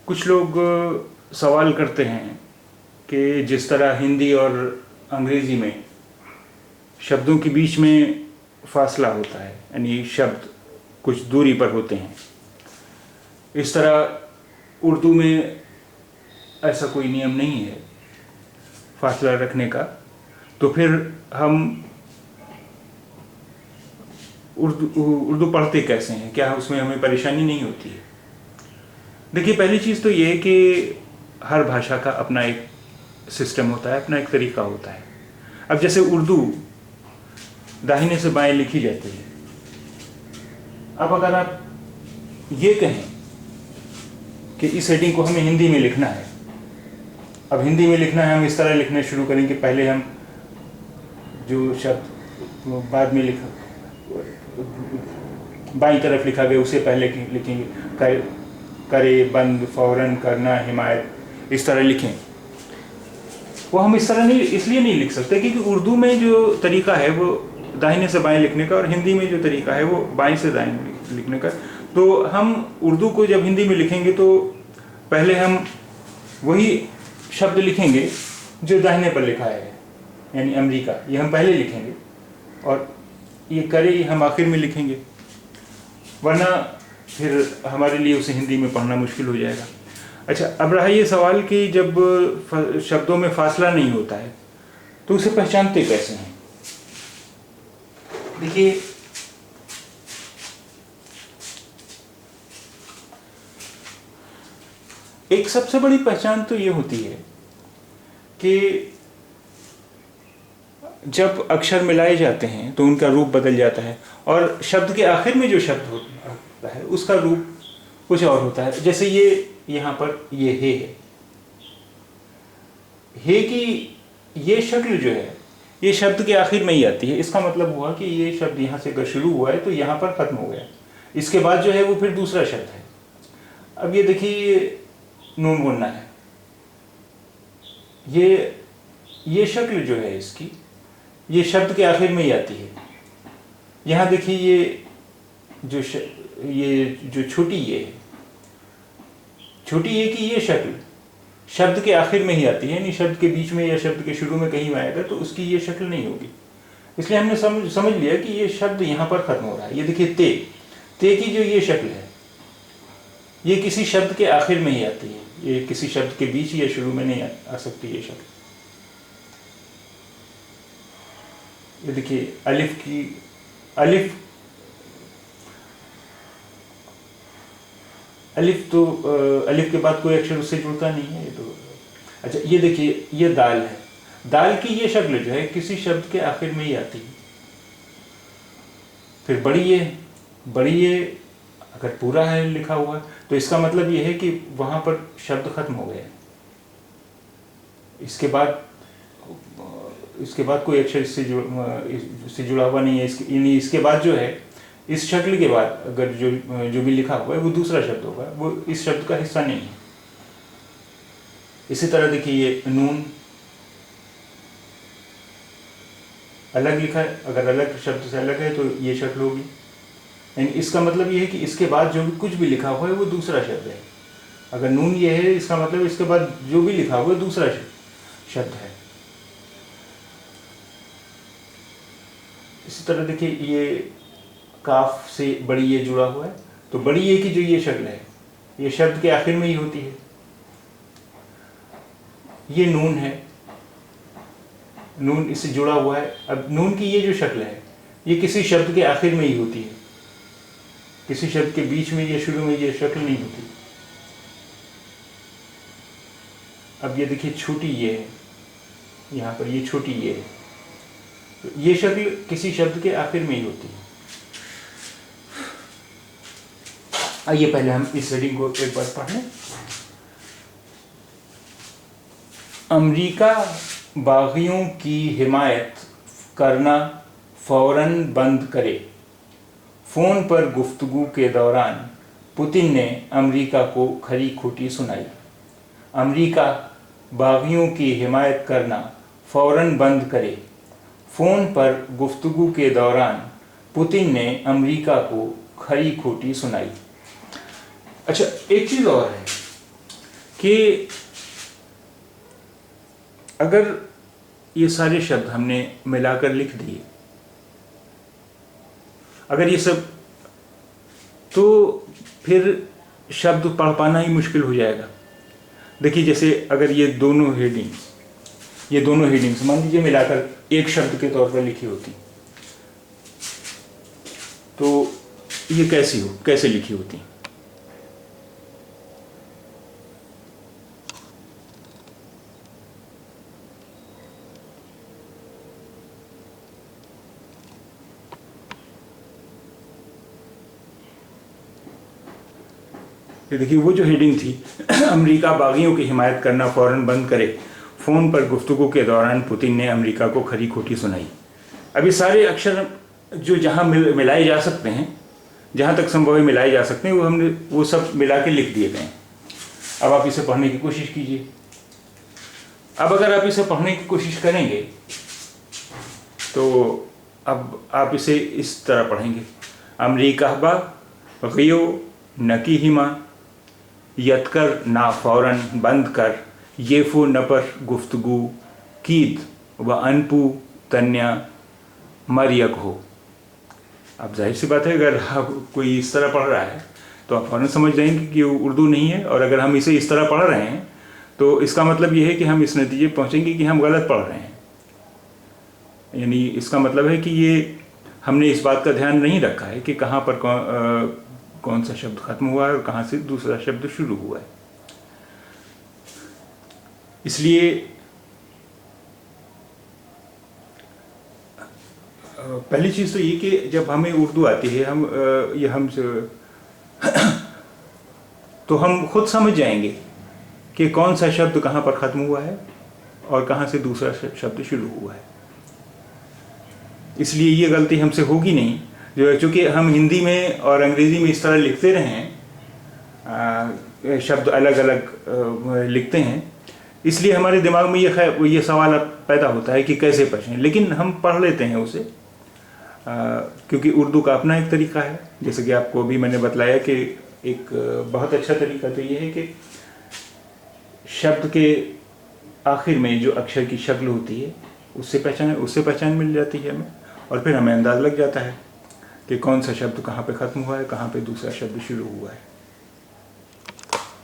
कुछ लोग सवाल करते हैं कि जिस तरह हिंदी और अंग्रेज़ी में शब्दों के बीच में फासला होता है, यानी शब्द कुछ दूरी पर होते हैं, इस तरह उर्दू में ऐसा कोई नियम नहीं है फासला रखने का। तो फिर हम उर्दू पढ़ते कैसे हैं? क्या उसमें हमें परेशानी नहीं होती है? देखिए, पहली चीज़ तो ये है कि हर भाषा का अपना एक सिस्टम होता है, अपना एक तरीका होता है। अब जैसे उर्दू दाहिने से बाएं लिखी जाती है। अब अगर आप ये कहें कि इस हेडिंग को हमें हिंदी में लिखना है, अब हिंदी में लिखना है, हम इस तरह लिखना शुरू करेंगे। पहले हम जो शब्द बाद में लिखा बाईं तरफ लिखा गया उसे पहले लिखेंगे। करे, बंद, फौरन, करना, हिमायत, इस तरह लिखें। वो हम इस तरह नहीं इसलिए नहीं लिख सकते क्योंकि उर्दू में जो तरीका है वो दाहिने से बाएं लिखने का, और हिंदी में जो तरीका है वो बाएं से दाएं लिखने का। तो हम उर्दू को जब हिंदी में लिखेंगे तो पहले हम वही शब्द लिखेंगे जो दाहिने पर लिखा है, यानी अमेरिका, ये हम पहले लिखेंगे, और ये करे ये हम आखिर में लिखेंगे, वरना फिर हमारे लिए उसे हिंदी में पढ़ना मुश्किल हो जाएगा। अच्छा, अब रहा ये सवाल कि जब शब्दों में फासला नहीं होता है तो उसे पहचानते कैसे हैं? देखिए, एक सबसे बड़ी पहचान तो ये होती है कि जब अक्षर मिलाए जाते हैं तो उनका रूप बदल जाता है, और शब्द के आखिर में जो शब्द होता है उसका रूप कुछ और होता है। जैसे ये यहाँ पर ये हे की ये शक्ल जो है ये शब्द के आखिर में ही आती है। इसका मतलब हुआ कि ये शब्द यहाँ से अगर शुरू हुआ है तो यहाँ पर ख़त्म हो गया, इसके बाद जो है वो फिर दूसरा शब्द है। अब ये देखिए, नून गुन्ना है, ये शक्ल जो है इसकी ये शब्द के आखिर में ही आती है। यहाँ देखिए, ये जो छोटी ये है, छोटी ये की ये शक्ल शब्द के आखिर में ही आती है, यानी शब्द के बीच में या शब्द के शुरू में कहीं आएगा तो उसकी ये शक्ल नहीं होगी। इसलिए हमने समझ लिया कि ये शब्द यहाँ पर खत्म हो रहा है। ये देखिए, ते की जो ये शक्ल है ये किसी शब्द के आखिर में ही आती है, ये किसी शब्द के बीच या शुरू में नहीं आ सकती ये शक्ल। ये देखिए, अलिफ के बाद कोई अक्षर उससे जुड़ता नहीं है, ये तो। अच्छा, ये देखिए, ये दाल है, दाल की ये शक्ल जो है किसी शब्द के आखिर में ही आती है। फिर बड़ी ये अगर पूरा है लिखा हुआ तो इसका मतलब ये है कि वहां पर शब्द खत्म हो गया। इसके बाद कोई अक्षर इससे जुड़ा हुआ नहीं है। इसके बाद जो है, इस शक्ल के बाद अगर जो भी लिखा हुआ है वो दूसरा शब्द होगा, वो इस शब्द का हिस्सा नहीं है। इसी तरह देखिए, ये नून अलग लिखा है, अगर अलग शब्द से अलग है तो ये शक्ल होगी। यानी इसका मतलब ये है कि इसके बाद जो भी कुछ भी लिखा हुआ है वो दूसरा शब्द है। अगर नून ये है, इसका मतलब इसके बाद जो भी लिखा हुआ है दूसरा शब्द है। इसी तरह देखिए, ये काफ से बड़ी ये जुड़ा हुआ है, तो बड़ी ये की जो ये शक्ल है ये शब्द के आखिर में ही होती है। ये नून है, नून इससे जुड़ा हुआ है। अब नून की ये जो शक्ल है ये किसी शब्द के आखिर में ही होती है, किसी शब्द के बीच में या शुरू में ये शक्ल नहीं होती। अब ये देखिए, छोटी ये है, यहाँ पर ये छोटी ये है, तो ये शक्ल किसी शब्द के आखिर में ही होती है। आइए पहले हम इस हेडिंग को एक बार पढ़ लें। अमेरिका बागियों की हिमायत करना फौरन बंद करे। फ़ोन पर गुफ्तगू के दौरान पुतिन ने अमेरिका को खरी खोटी सुनाई। अमेरिका बागियों की हिमायत करना फौरन बंद करे। फ़ोन पर गुफ्तगू के दौरान पुतिन ने अमेरिका को खरी खोटी सुनाई। अच्छा, एक चीज़ और है कि अगर ये सारे शब्द हमने मिलाकर लिख दिए, अगर ये सब, तो फिर शब्द पढ़ पाना ही मुश्किल हो जाएगा। देखिए जैसे अगर ये दोनों हेडिंग्स मान लीजिए मिलाकर एक शब्द के तौर पर लिखी होती, तो ये कैसे लिखी होती? ये देखिए वो जो हेडिंग थी, अमेरिका बागियों की हिमायत करना फौरन बंद करे, फ़ोन पर गुफ्तगू के दौरान पुतिन ने अमेरिका को खरी खोटी सुनाई। अभी सारे अक्षर जो जहाँ मिलाए जा सकते हैं, जहाँ तक संभव है मिलाए जा सकते हैं, वो सब मिला के लिख दिए गए हैं। अब आप इसे पढ़ने की कोशिश कीजिए। अब अगर आप इसे पढ़ने की कोशिश करेंगे तो अब आप इसे इस तरह पढ़ेंगे, अमेरिका बा गियो नकी हिमा यतकर ना फौरन बंद कर, येफो नपर गुफ्तगू कीद व अनपू तन्या मरियक हो। अब जाहिर सी बात है, अगर आप कोई इस तरह पढ़ रहा है तो आप फौरन समझ जाएंगे कि वो उर्दू नहीं है, और अगर हम इसे इस तरह पढ़ रहे हैं तो इसका मतलब ये है कि हम इस नतीजे पहुंचेंगे कि हम गलत पढ़ रहे हैं। यानी इसका मतलब है कि ये हमने इस बात का ध्यान नहीं रखा है कि कहाँ पर कौन सा शब्द खत्म हुआ है और कहाँ से दूसरा शब्द शुरू हुआ है। इसलिए पहली चीज़ तो ये कि जब हमें उर्दू आती है, तो हम खुद समझ जाएंगे कि कौन सा शब्द कहाँ पर ख़त्म हुआ है और कहाँ से दूसरा शब्द शुरू हुआ है। इसलिए ये गलती हमसे होगी नहीं, चूँकि हम हिंदी में और अंग्रेज़ी में इस तरह लिखते रहे हैं, शब्द अलग अलग लिखते हैं, इसलिए हमारे दिमाग में ये सवाल पैदा होता है कि कैसे पढ़ें। लेकिन हम पढ़ लेते हैं उसे, क्योंकि उर्दू का अपना एक तरीका है। जैसे कि आपको अभी मैंने बतलाया कि एक बहुत अच्छा तरीका तो ये है कि शब्द के आखिर में जो अक्षर की शक्ल होती है उससे पहचान मिल जाती है हमें, और फिर हमें अंदाज़ लग जाता है कि कौन सा शब्द कहाँ पे ख़त्म हुआ है, कहाँ पे दूसरा शब्द शुरू हुआ है।